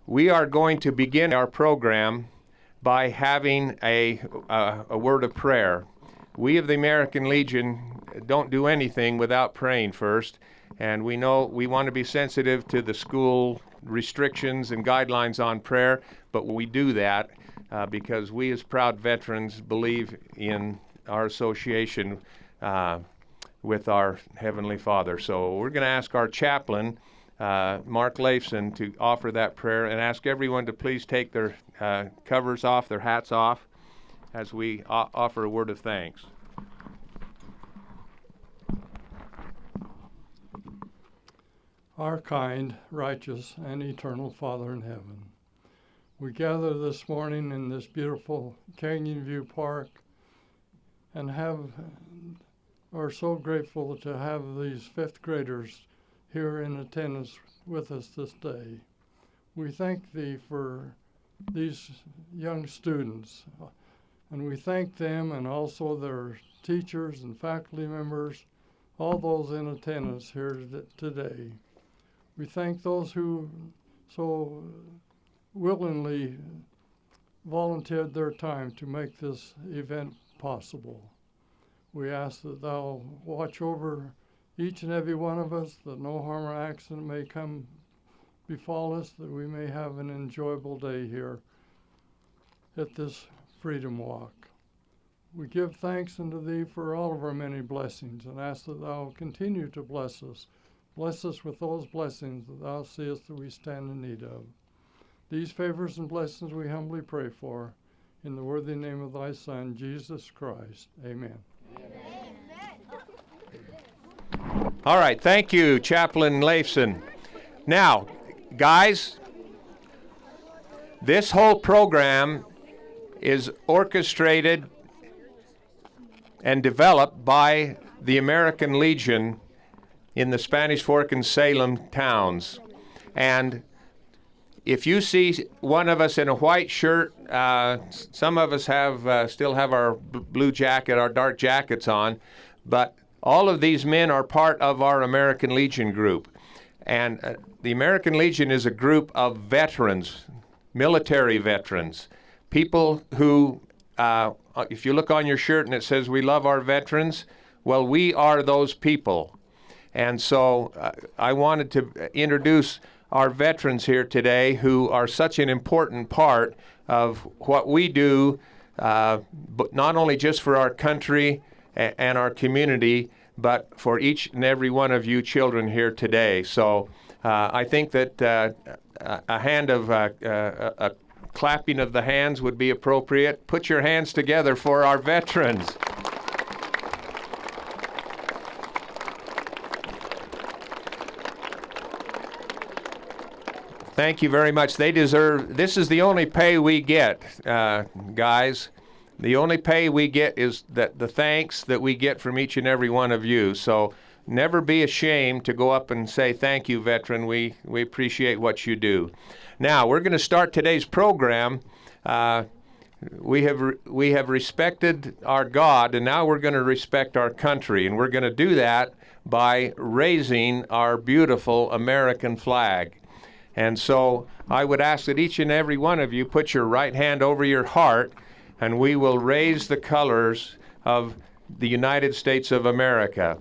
We are going to begin our program by having a word of prayer. We of the American Legion don't do anything without praying first, and we know we want to be sensitive to the school restrictions and guidelines on prayer, but we do that because we as proud veterans believe in our association with our Heavenly Father. So we're going to ask our chaplain, Mark Leifson, to offer that prayer, and ask everyone to please take their covers off, their hats off, as we offer a word of thanks. Our kind, righteous, and eternal Father in heaven, we gather this morning in this beautiful Canyon View Park and are so grateful to have these fifth graders here in attendance with us this day. We thank Thee for these young students, and we thank them and also their teachers and faculty members, all those in attendance here today. We thank those who so willingly volunteered their time to make this event possible. We ask that Thou watch over each and every one of us, that no harm or accident may befall us, that we may have an enjoyable day here at this Freedom Walk. We give thanks unto Thee for all of our many blessings and ask that Thou continue to bless us. Bless us with those blessings that Thou seest that we stand in need of. These favors and blessings we humbly pray for. In the worthy name of Thy Son, Jesus Christ. Amen. All right, thank you, Chaplain Leifson. Now, guys, this whole program is orchestrated and developed by the American Legion in the Spanish Fork and Salem towns. And if you see one of us in a white shirt, some of us still have our blue jacket, our dark jackets on, but all of these men are part of our American Legion group. And the American Legion is a group of veterans, military veterans, people who, if you look on your shirt and it says, "We love our veterans," well, we are those people. And so I wanted to introduce our veterans here today who are such an important part of what we do, but not only just for our country and our community, but for each and every one of you children here today. So I think that a clapping of the hands would be appropriate. Put your hands together for our veterans. Thank you very much. They deserve, this is the only pay we get, guys. The only pay we get is the thanks that we get from each and every one of you. So never be ashamed to go up and say, "Thank you, veteran. We appreciate what you do." Now, we're going to start today's program. We have respected our God, and now we're going to respect our country. And we're going to do that by raising our beautiful American flag. And so I would ask that each and every one of you put your right hand over your heart, and we will raise the colors of the United States of America.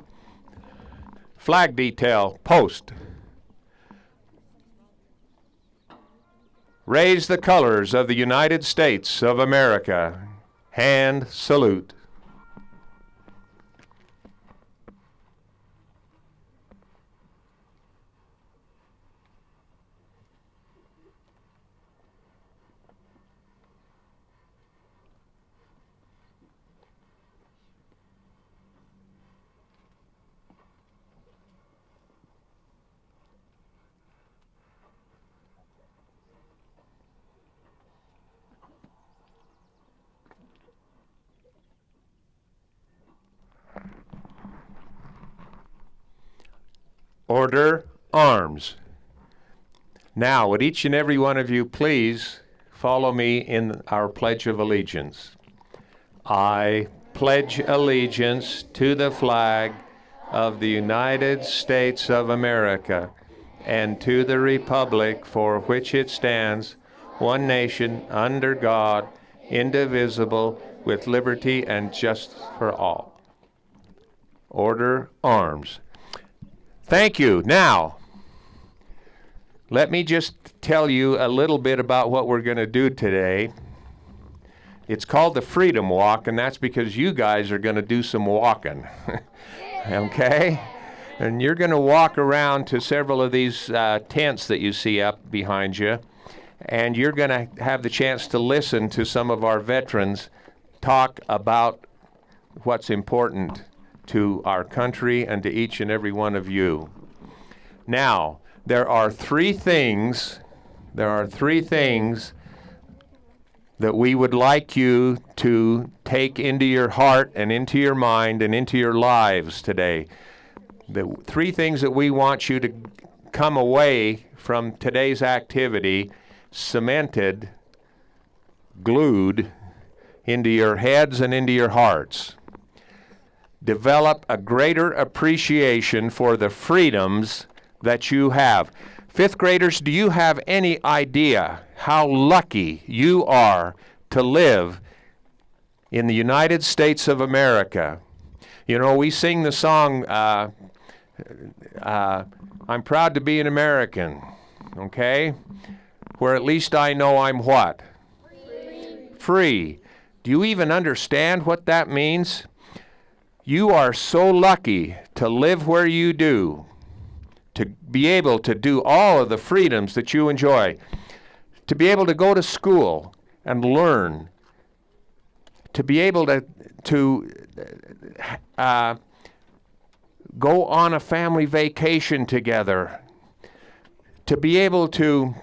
Flag detail, post. Raise the colors of the United States of America. Hand salute. Order, arms. Now, would each and every one of you please follow me in our Pledge of Allegiance? I pledge allegiance to the flag of the United States of America and to the republic for which it stands, one nation, under God, indivisible, with liberty and justice for all. Order arms. Thank you. Now, let me just tell you a little bit about what we're going to do today. It's called the Freedom Walk, and that's because you guys are going to do some walking. Okay? And you're going to walk around to several of these tents that you see up behind you, and you're going to have the chance to listen to some of our veterans talk about what's important to our country and to each and every one of you. Now, there are three things that we would like you to take into your heart and into your mind and into your lives today. The three things that we want you to come away from today's activity cemented, glued into your heads and into your hearts. Develop a greater appreciation for the freedoms that you have. Fifth graders, do you have any idea how lucky you are to live in the United States of America? You know, we sing the song, I'm proud to be an American, okay? Where at least I know I'm what? Free. Do you even understand what that means? You are so lucky to live where you do, to be able to do all of the freedoms that you enjoy, to be able to go to school and learn, to be able to go on a family vacation together, to be able to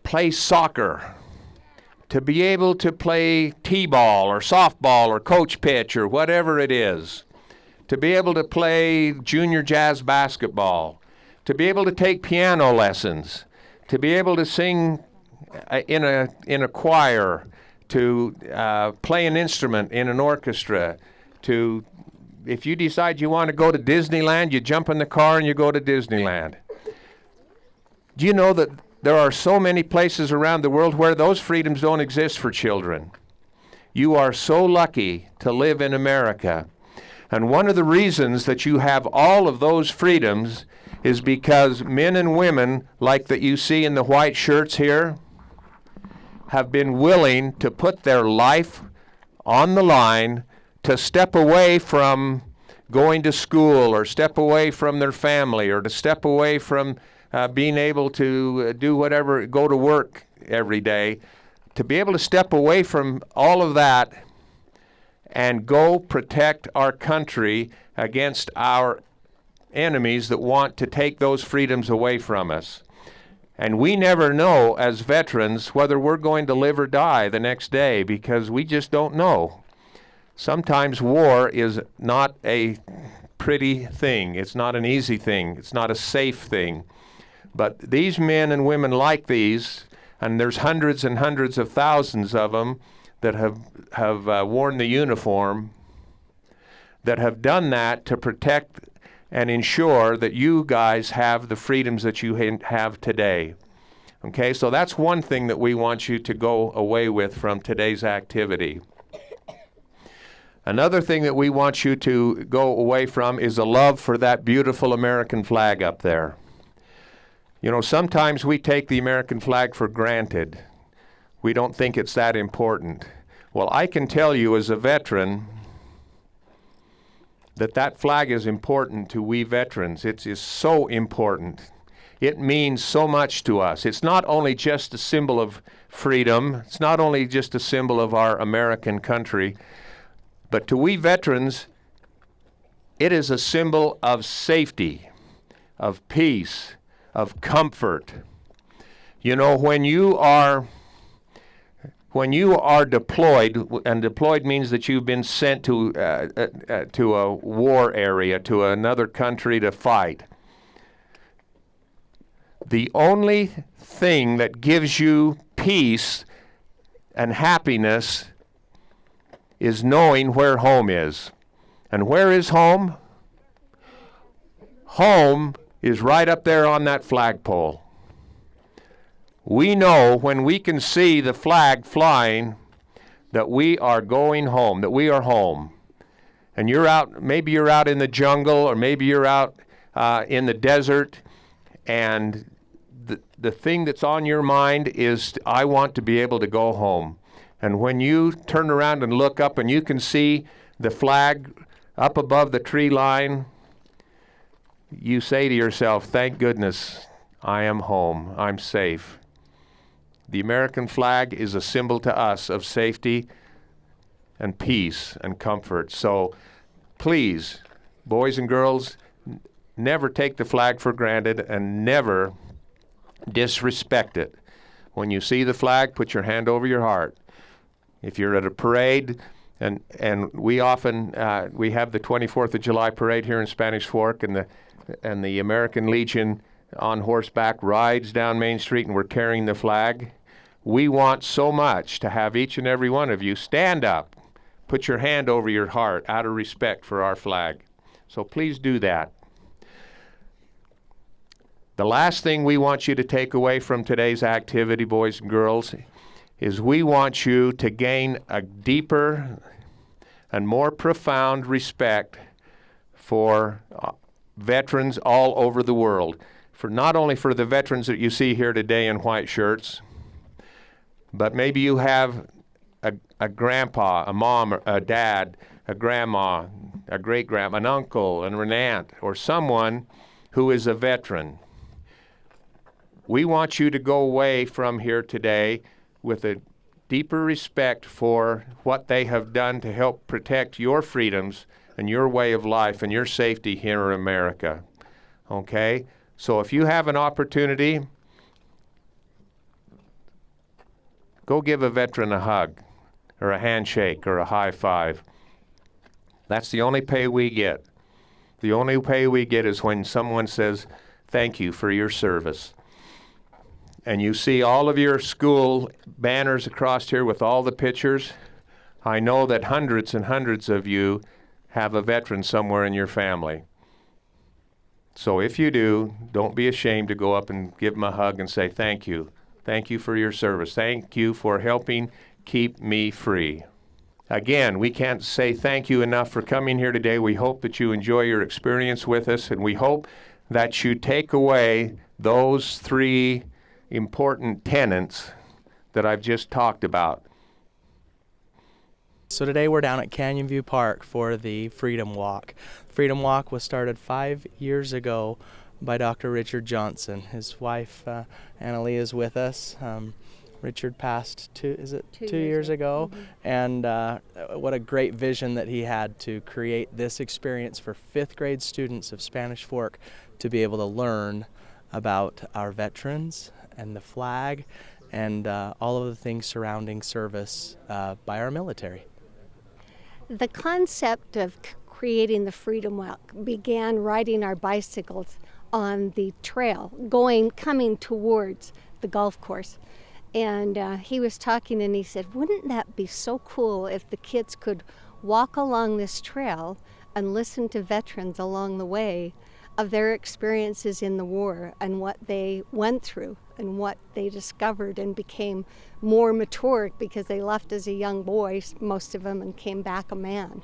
play soccer, to be able to play t-ball or softball or coach pitch or whatever it is, to be able to play junior jazz basketball, to be able to take piano lessons, to be able to sing in a choir, to play an instrument in an orchestra, to, if you decide you want to go to Disneyland, you jump in the car and you go to Disneyland. Do you know that there are so many places around the world where those freedoms don't exist for children? You are so lucky to live in America. And one of the reasons that you have all of those freedoms is because men and women, like that you see in the white shirts here, have been willing to put their life on the line to step away from going to school or step away from their family or to step away from being able to do whatever, go to work every day, to be able to step away from all of that and go protect our country against our enemies that want to take those freedoms away from us. And we never know as veterans whether we're going to live or die the next day, because we just don't know. Sometimes war is not a pretty thing. It's not an easy thing. It's not a safe thing. But these men and women like these, and there's hundreds and hundreds of thousands of them that have worn the uniform, that have done that to protect and ensure that you guys have the freedoms that you have today. Okay, so that's one thing that we want you to go away with from today's activity. Another thing that we want you to go away from is a love for that beautiful American flag up there. You know, sometimes we take the American flag for granted. We don't think it's that important. Well, I can tell you as a veteran that that flag is important to we veterans. It is so important. It means so much to us. It's not only just a symbol of freedom. It's not only just a symbol of our American country. But to we veterans, it is a symbol of safety, of peace, of comfort. You know, when you are deployed, and deployed means that you've been sent to a war area, to another country to fight, the only thing that gives you peace and happiness is knowing where home is. And where is home? Home is right up there on that flagpole. We know when we can see the flag flying that we are going home, that we are home. And you're out, maybe you're out in the jungle, or maybe you're out in the desert, and the thing that's on your mind is, I want to be able to go home. And when you turn around and look up and you can see the flag up above the tree line, you say to yourself, thank goodness I am home, I'm safe. The American flag is a symbol to us of safety and peace and comfort. So please, boys and girls, never take the flag for granted and never disrespect it. When you see the flag, put your hand over your heart. If you're at a parade, and we often we have the 24th of July parade here in Spanish Fork, and the American Legion on horseback rides down Main Street, and we're carrying the flag. We want so much to have each and every one of you stand up, put your hand over your heart out of respect for our flag. So please do that. The last thing we want you to take away from today's activity, boys and girls, is we want you to gain a deeper and more profound respect for veterans all over the world. For not only for the veterans that you see here today in white shirts, but maybe you have a grandpa, a mom, a dad, a grandma, a great-grandma, an uncle, and an aunt, or someone who is a veteran. We want you to go away from here today with a deeper respect for what they have done to help protect your freedoms and your way of life and your safety here in America. Okay? So if you have an opportunity, go give a veteran a hug or a handshake or a high five. That's the only pay we get. The only pay we get is when someone says, thank you for your service. And you see all of your school banners across here with all the pictures. I know that hundreds and hundreds of you have a veteran somewhere in your family. So if you do, don't be ashamed to go up and give them a hug and say thank you. Thank you for your service. Thank you for helping keep me free. Again, we can't say thank you enough for coming here today. We hope that you enjoy your experience with us, and we hope that you take away those three important tenets that I've just talked about. So today we're down at Canyon View Park for the Freedom Walk. Freedom Walk was started 5 years ago by Dr. Richard Johnson. His wife, Annalie, is with us. Richard passed two years ago. Mm-hmm. And what a great vision that he had to create this experience for 5th grade students of Spanish Fork to be able to learn about our veterans and the flag and all of the things surrounding service by our military. The concept of creating the Freedom Walk began riding our bicycles on the trail, coming towards the golf course. And he was talking and he said, wouldn't that be so cool if the kids could walk along this trail and listen to veterans along the way of their experiences in the war and what they went through and what they discovered and became more mature because they left as a young boy, most of them, and came back a man.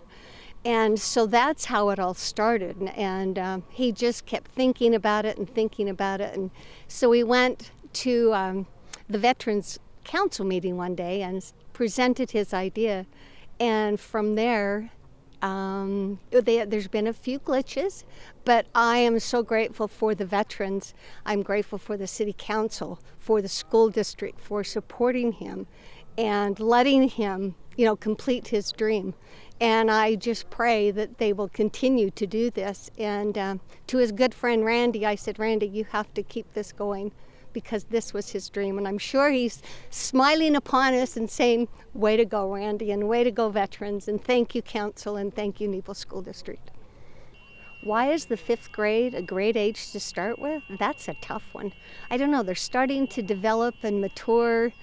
And so that's how it all started. And he just kept thinking about it. And so we went to the Veterans Council meeting one day and presented his idea. And from there, there's been a few glitches, but I am so grateful for the veterans. I'm grateful for the city council, for the school district, for supporting him and letting him, complete his dream. And I just pray that they will continue to do this. And to his good friend Randy, I said, Randy, you have to keep this going, because this was his dream. And I'm sure he's smiling upon us and saying, way to go, Randy, and way to go, veterans, and thank you, council, and thank you, Neville School District. Why is the 5th grade a great age to start with? That's a tough one. I don't know, they're starting to develop and mature.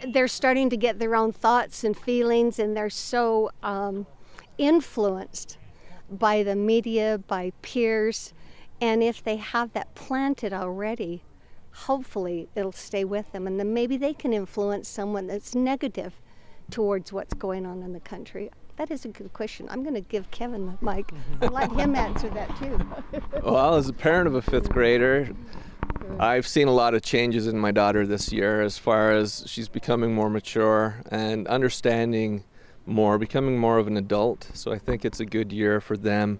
They're starting to get their own thoughts and feelings, and they're so influenced by the media, by peers, And if they have that planted already, hopefully it'll stay with them, and then maybe they can influence someone that's negative towards what's going on in the country. That is a good question. I'm going to give Kevin the mic and let him answer that too. Well, as a parent of a fifth grader, I've seen a lot of changes in my daughter this year as far as she's becoming more mature and understanding more, becoming more of an adult. So I think it's a good year for them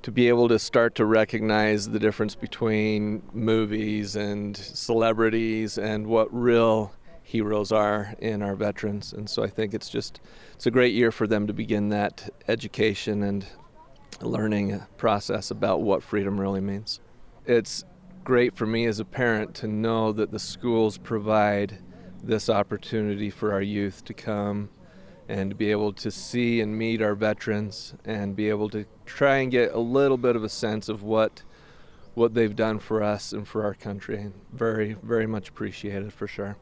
to be able to start to recognize the difference between movies and celebrities and what real heroes are in our veterans. And so I think it's a great year for them to begin that education and learning process about what freedom really means. It's great for me as a parent to know that the schools provide this opportunity for our youth to come and to be able to see and meet our veterans and be able to try and get a little bit of a sense of what they've done for us and for our country. Very, very much appreciated for sure.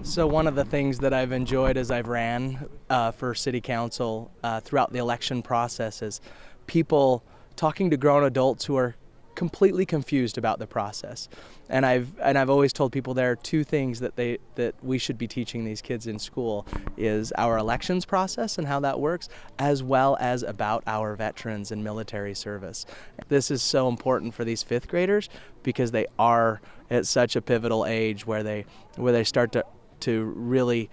So one of the things that I've enjoyed as I've ran for city council throughout the election process is people talking to grown adults who are completely confused about the process. And I've always told people there are two things that we should be teaching these kids in school is our elections process and how that works, as well as about our veterans and military service. This is so important for these fifth graders because they are at such a pivotal age where they start to really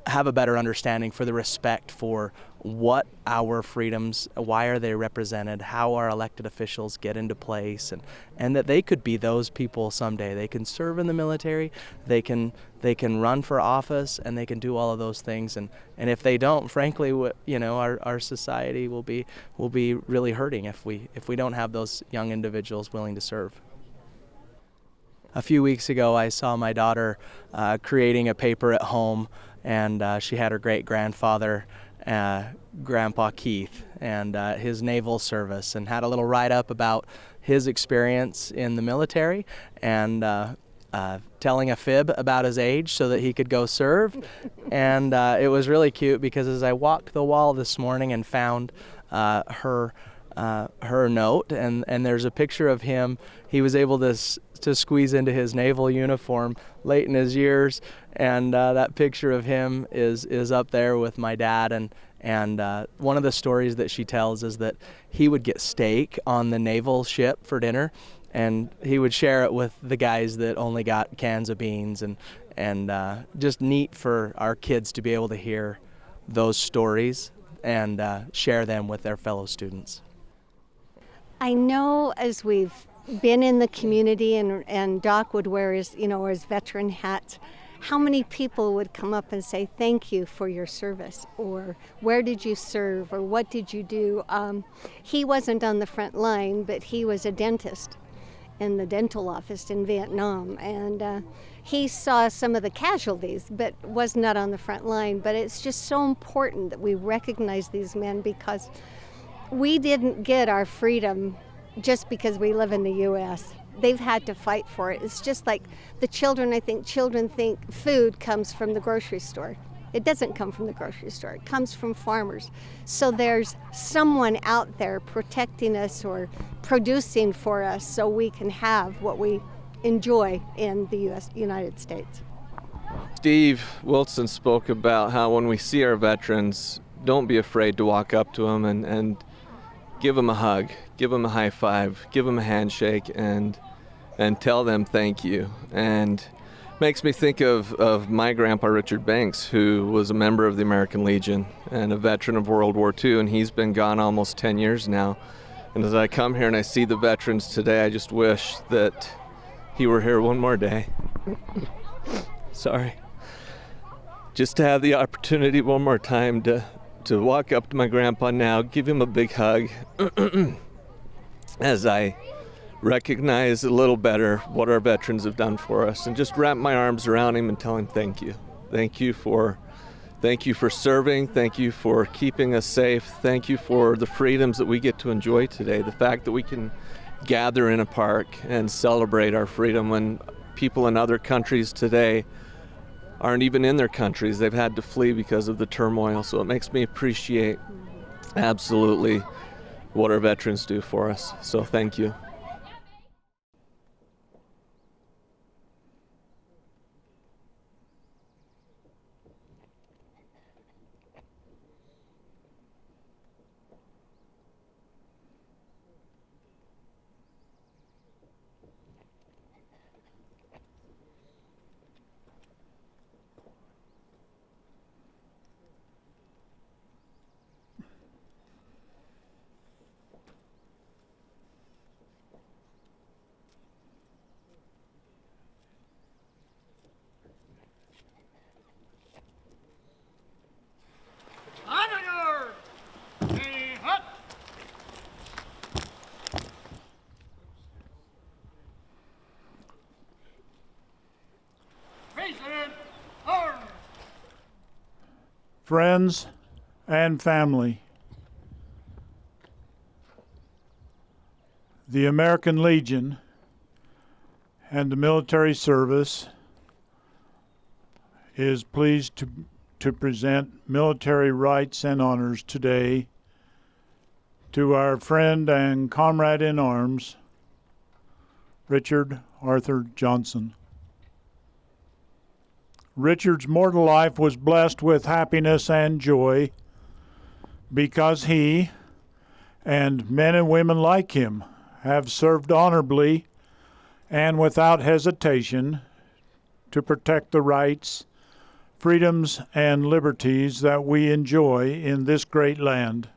have a better understanding for the respect for what our freedoms, why are they represented, how our elected officials get into place, and that they could be those people someday. They can serve in the military, they can run for office, and they can do all of those things. And if they don't, frankly, our society will be really hurting if we don't have those young individuals willing to serve. A few weeks ago, I saw my daughter creating a paper at home, and she had her great-grandfather, Grandpa Keith, and his naval service, and had a little write-up about his experience in the military and telling a fib about his age so that he could go serve. And it was really cute because as I walked the wall this morning and found her note, and there's a picture of him. He was able to squeeze into his naval uniform late in his years, and that picture of him is up there with my dad. And one of the stories that she tells is that he would get steak on the naval ship for dinner, and he would share it with the guys that only got cans of beans, and just neat for our kids to be able to hear those stories and share them with their fellow students. I know as we've been in the community and Doc would wear his veteran hats, how many people would come up and say thank you for your service, or where did you serve, or what did you do? He wasn't on the front line, but he was a dentist in the dental office in Vietnam, and he saw some of the casualties but was not on the front line. But it's just so important that we recognize these men because we didn't get our freedom just because we live in the U.S. They've had to fight for it. It's just like the children, I think children think food comes from the grocery store. It doesn't come from the grocery store. It comes from farmers. So there's someone out there protecting us or producing for us so we can have what we enjoy in the United States. Steve Wilson spoke about how when we see our veterans, don't be afraid to walk up to them and give them a hug, give them a high five, give them a handshake, and tell them thank you. And makes me think of my grandpa Richard Banks, who was a member of the American Legion and a veteran of World War II, and he's been gone almost 10 years now. And as I come here and I see the veterans today, I just wish that he were here one more day. Sorry. Just to have the opportunity one more time to walk up to my grandpa now, give him a big hug, as I recognize a little better what our veterans have done for us, and just wrap my arms around him and tell him thank you. Thank you for serving. Thank you for keeping us safe. Thank you for the freedoms that we get to enjoy today. The fact that we can gather in a park and celebrate our freedom when people in other countries today aren't even in their countries. They've had to flee because of the turmoil. So it makes me appreciate absolutely what our veterans do for us. So thank you. friends, and family. The American Legion and the military service is pleased to present military rights and honors today to our friend and comrade in arms, Richard Arthur Johnson. Richard's mortal life was blessed with happiness and joy because he and men and women like him have served honorably and without hesitation to protect the rights, freedoms, and liberties that we enjoy in this great land.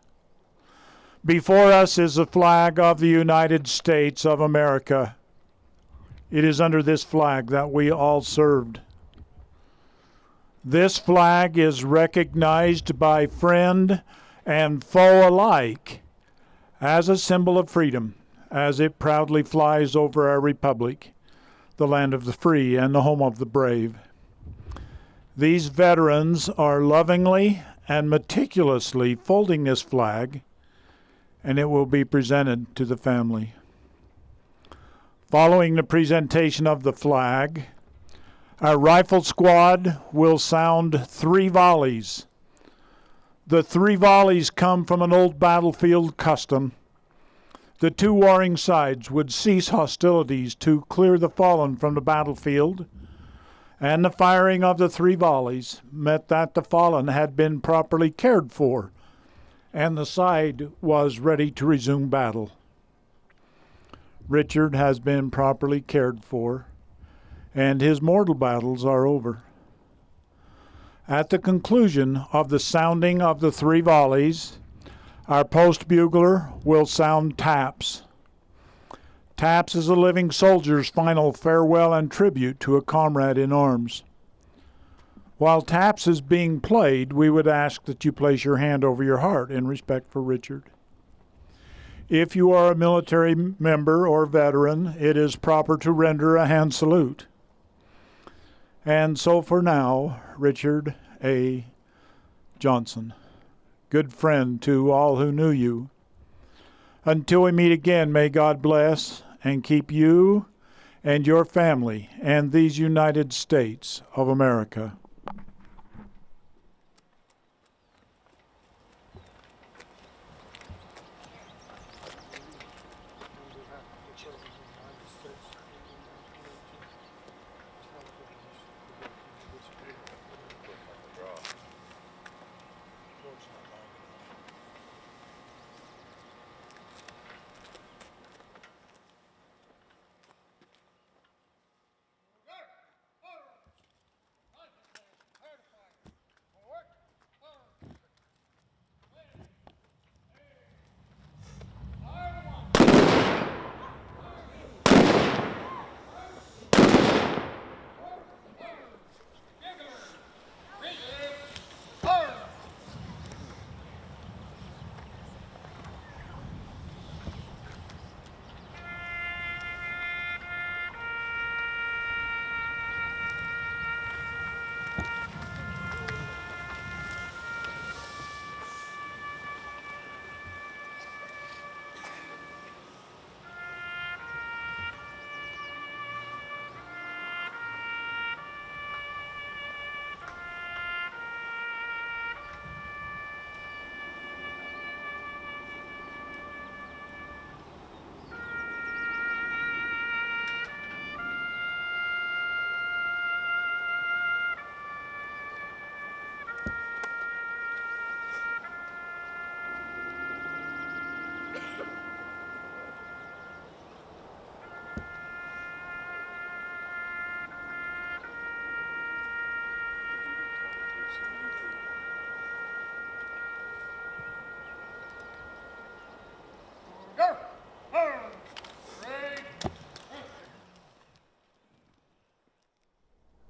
Before us is the flag of the United States of America. It is under this flag that we all served. This flag is recognized by friend and foe alike as a symbol of freedom, as it proudly flies over our republic, the land of the free and the home of the brave. These veterans are lovingly and meticulously folding this flag, and it will be presented to the family. Following the presentation of the flag, our rifle squad will sound 3 volleys. The 3 volleys come from an old battlefield custom. The 2 warring sides would cease hostilities to clear the fallen from the battlefield, and the firing of the 3 volleys meant that the fallen had been properly cared for, and the side was ready to resume battle. Richard has been properly cared for, and his mortal battles are over. At the conclusion of the sounding of the 3 volleys, our post bugler will sound taps. Taps is a living soldier's final farewell and tribute to a comrade in arms. While taps is being played, we would ask that you place your hand over your heart in respect for Richard. If you are a military member or veteran, it is proper to render a hand salute. And so for now, Richard A. Johnson, good friend to all who knew you. Until we meet again, may God bless and keep you and your family and these United States of America.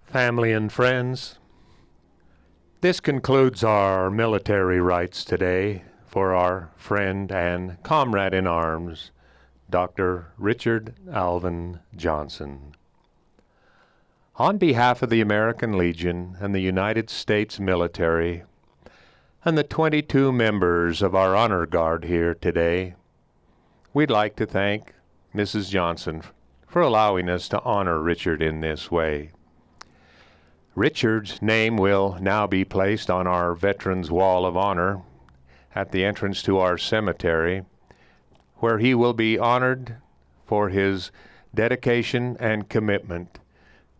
Family and friends, this concludes our military rites today for our friend and comrade in arms, Dr. Richard Alvin Johnson. On behalf of the American Legion and the United States military, and the 22 members of our honor guard here today. We'd like to thank Mrs. Johnson for allowing us to honor Richard in this way. Richard's name will now be placed on our Veterans Wall of Honor at the entrance to our cemetery, where he will be honored for his dedication and commitment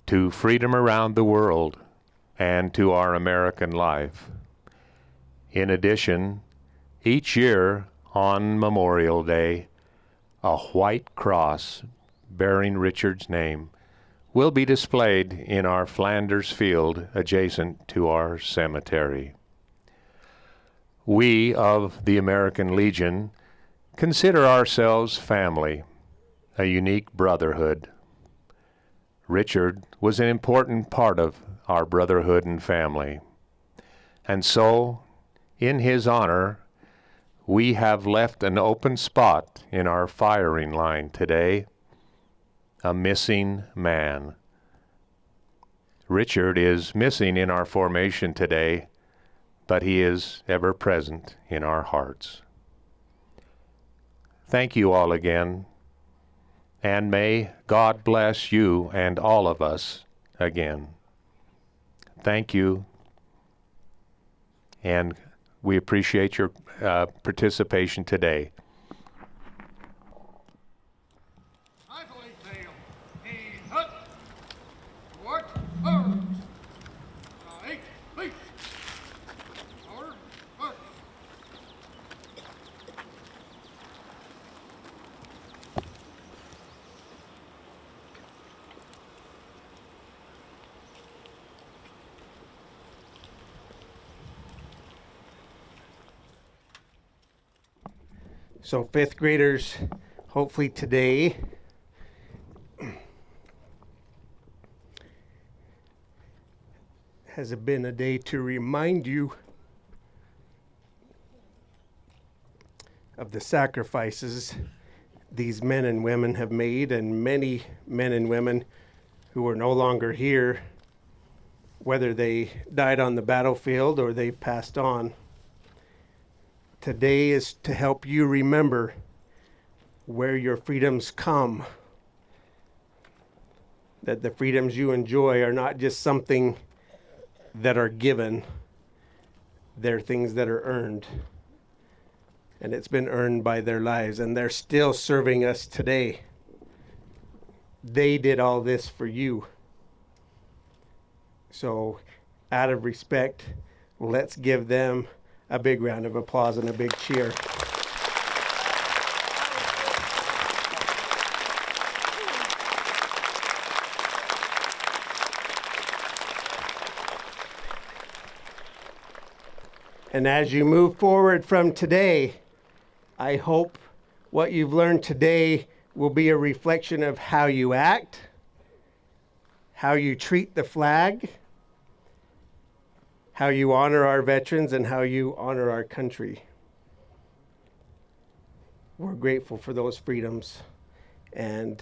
to freedom around the world and to our American life. In addition, each year on Memorial Day, a white cross bearing Richard's name will be displayed in our Flanders field adjacent to our cemetery. We of the American Legion consider ourselves family, a unique brotherhood. Richard was an important part of our brotherhood and family. And so, in his honor, we have left an open spot in our firing line today, a missing man. Richard is missing in our formation today, but he is ever present in our hearts. Thank you all again, and may God bless you and all of us again. Thank you, and we appreciate your participation today. So fifth graders, hopefully today has been a day to remind you of the sacrifices these men and women have made, and many men and women who are no longer here, whether they died on the battlefield or they've passed on. Today is to help you remember where your freedoms come. That the freedoms you enjoy are not just something that are given, they're things that are earned. And it's been earned by their lives, and they're still serving us today. They did all this for you. So, out of respect, let's give them a big round of applause and a big cheer. And as you move forward from today, I hope what you've learned today will be a reflection of how you act, how you treat the flag, how you honor our veterans, and how you honor our country. We're grateful for those freedoms, and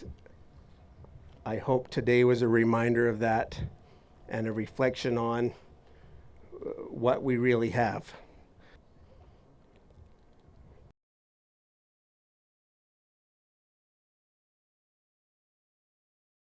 I hope today was a reminder of that and a reflection on what we really have.